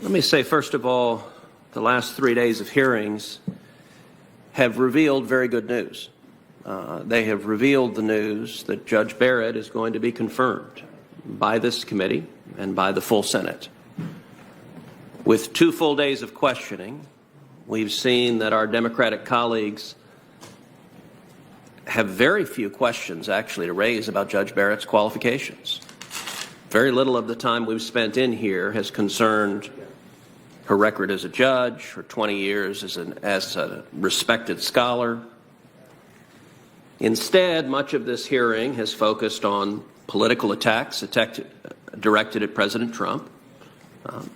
Let me say, first of all, the last 3 days of hearings have revealed very good news. They have revealed the news that Judge Barrett is going to be confirmed by this committee and by the full Senate. With 2 full days of questioning, we've seen that our Democratic colleagues have very few questions actually to raise about Judge Barrett's qualifications. Very little of the time we've spent in here has concerned her record as a judge, her 20 years as a respected scholar. Instead, much of this hearing has focused on political attacks directed at President Trump.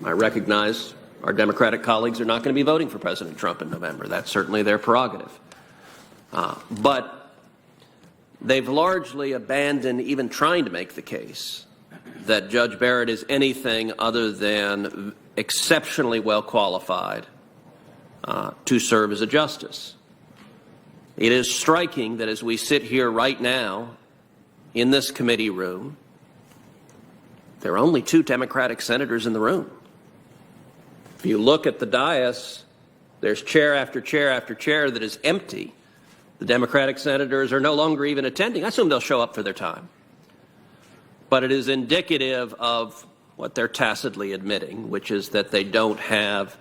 I recognize our Democratic colleagues are not going to be voting for President Trump in November. That's certainly their prerogative. But they've largely abandoned even trying to make the case that Judge Barrett is anything other than exceptionally well qualified to serve as a justice. It is striking that as we sit here right now in this committee room, there are only 2 Democratic senators in the room. If you look at the dais, there's chair after chair after chair that is empty. The Democratic senators are no longer even attending. I assume they'll show up for their time. But it is indicative of what they're tacitly admitting, which is that they don't have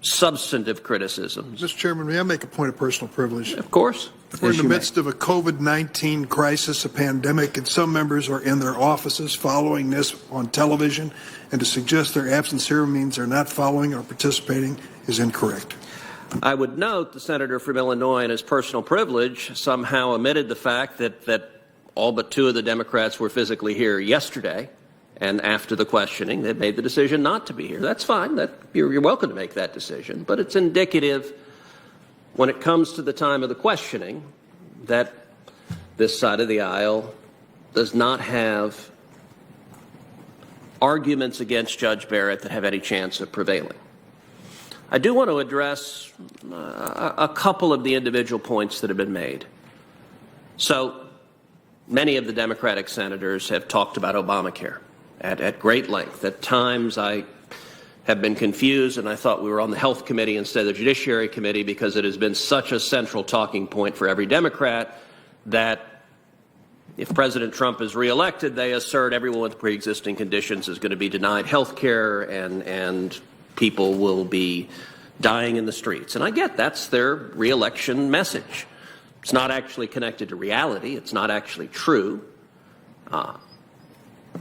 substantive criticisms. Mr. Chairman, may I make a point of personal privilege? Of course. We're in the midst of a COVID-19 crisis, a pandemic, and some members are in their offices following this on television, and to suggest their absence here means they're not following or participating is incorrect. I would note the senator from Illinois, in his personal privilege, somehow omitted the fact that all but 2 of the Democrats were physically here yesterday, and after the questioning, they made the decision not to be here. That's fine. You're welcome to make that decision. But it's indicative, when it comes to the time of the questioning, that this side of the aisle does not have arguments against Judge Barrett that have any chance of prevailing. I do want to address a couple of the individual points that have been made. So many of the Democratic senators have talked about Obamacare at great length. At times I have been confused, and I thought we were on the Health Committee instead of the Judiciary Committee, because it has been such a central talking point for every Democrat that if President Trump is reelected, they assert everyone with pre-existing conditions is going to be denied health care, and people will be dying in the streets. And I get that's their reelection message. It's not actually connected to reality. It's not actually true.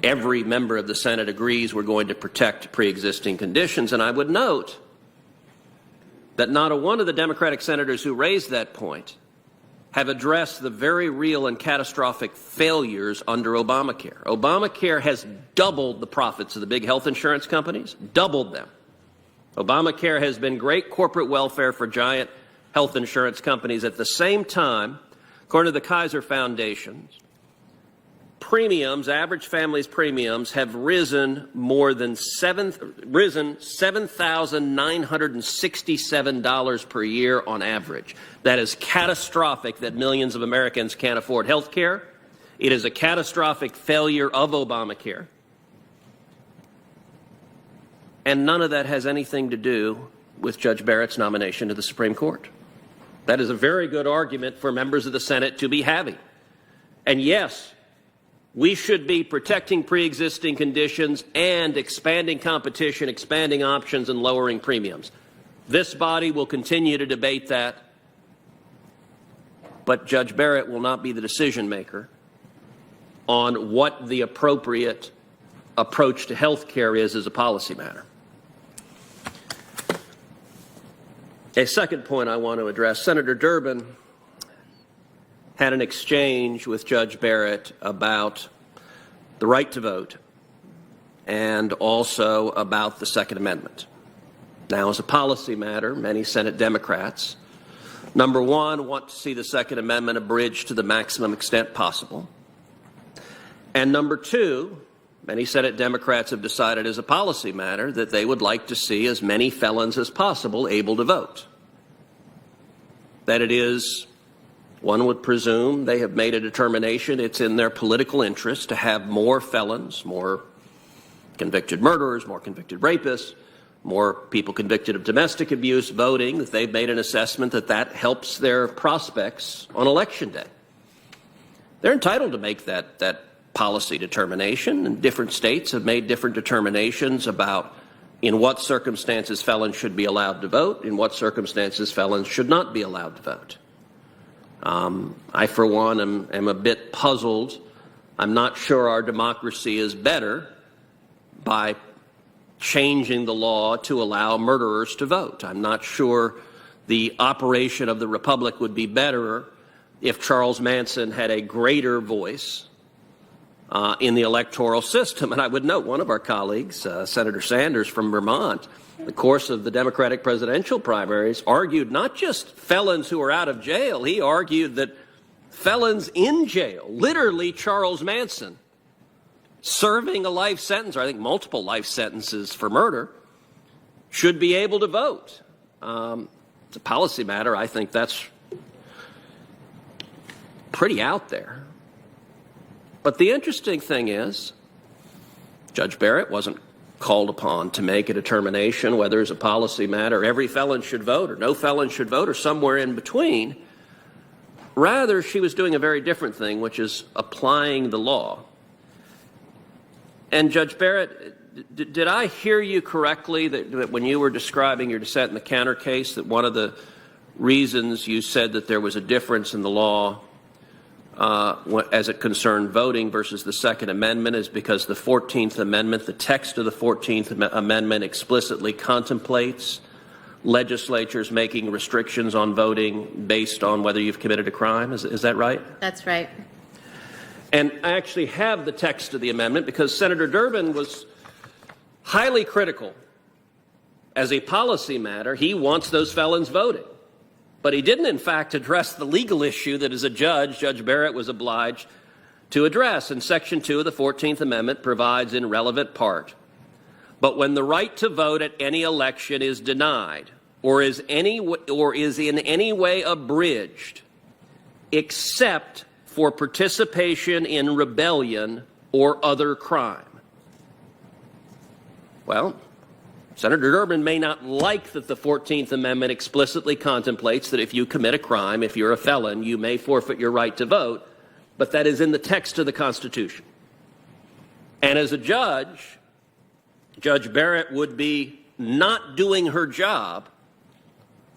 Every member of the Senate agrees we're going to protect pre-existing conditions. And I would note that not a one of the Democratic senators who raised that point have addressed the very real and catastrophic failures under Obamacare. Obamacare has doubled the profits of the big health insurance companies, doubled them. Obamacare has been great corporate welfare for giant health insurance companies. At the same time, according to the Kaiser Foundation, premiums, average families' premiums, have risen more than $7,967 per year on average. That is catastrophic that millions of Americans can't afford health care. It is a catastrophic failure of Obamacare. And none of that has anything to do with Judge Barrett's nomination to the Supreme Court. That is a very good argument for members of the Senate to be having. And yes, we should be protecting pre-existing conditions and expanding competition, expanding options, and lowering premiums. This body will continue to debate that, but Judge Barrett will not be the decision maker on what the appropriate approach to health care is as a policy matter. A second point I want to address, Senator Durbin had an exchange with Judge Barrett about the right to vote and also about the Second Amendment. Now, as a policy matter, many Senate Democrats, number one, want to see the Second Amendment abridged to the maximum extent possible. And number two, many Senate Democrats have decided as a policy matter that they would like to see as many felons as possible able to vote. That it is, one would presume, they have made a determination it's in their political interest to have more felons, more convicted murderers, more convicted rapists more people convicted of domestic abuse voting, that they've made an assessment that that helps their prospects on election day. They're entitled to make that policy determination, and different states have made different determinations about in what circumstances felons should be allowed to vote, in what circumstances felons should not be allowed to vote. I, for one, am a bit puzzled. I'm not sure our democracy is better by changing the law to allow murderers to vote. I'm not sure the operation of the republic would be better if Charles Manson had a greater voice in the electoral system. And I would note one of our colleagues, Senator Sanders from Vermont, in the course of the Democratic presidential primaries, argued not just felons who are out of jail, he argued that felons in jail, literally Charles Manson, serving a life sentence, or I think multiple life sentences for murder, should be able to vote. It's a policy matter. I think that's pretty out there. But the interesting thing is, Judge Barrett wasn't called upon to make a determination whether as a policy matter every felon should vote or no felon should vote or somewhere in between. Rather, she was doing a very different thing, which is applying the law. And Judge Barrett, did I hear you correctly that when you were describing your dissent in the counter case, that one of the reasons you said that there was a difference in the law as it concerned voting versus the Second Amendment is because the 14th Amendment, the text of the 14th Amendment explicitly contemplates legislatures making restrictions on voting based on whether you've committed a crime? Is that right? That's right. And I actually have the text of the amendment because Senator Durbin was highly critical. As a policy matter, he wants those felons voting. But he didn't, in fact, address the legal issue that as a judge, Judge Barrett was obliged to address. And Section 2 of the 14th Amendment provides in relevant part, but when the right to vote at any election is denied or is in any way abridged, except for participation in rebellion or other crime. Well, Senator Durbin may not like that the 14th Amendment explicitly contemplates that if you commit a crime, if you're a felon, you may forfeit your right to vote, but that is in the text of the Constitution. And as a judge, Judge Barrett would be not doing her job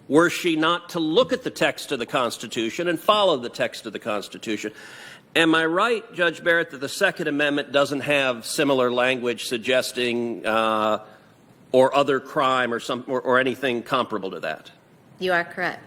were she not to look at the text of the Constitution and follow the text of the Constitution. Am I right, Judge Barrett, that the Second Amendment doesn't have similar language suggesting or other crime or anything comparable to that? You are correct.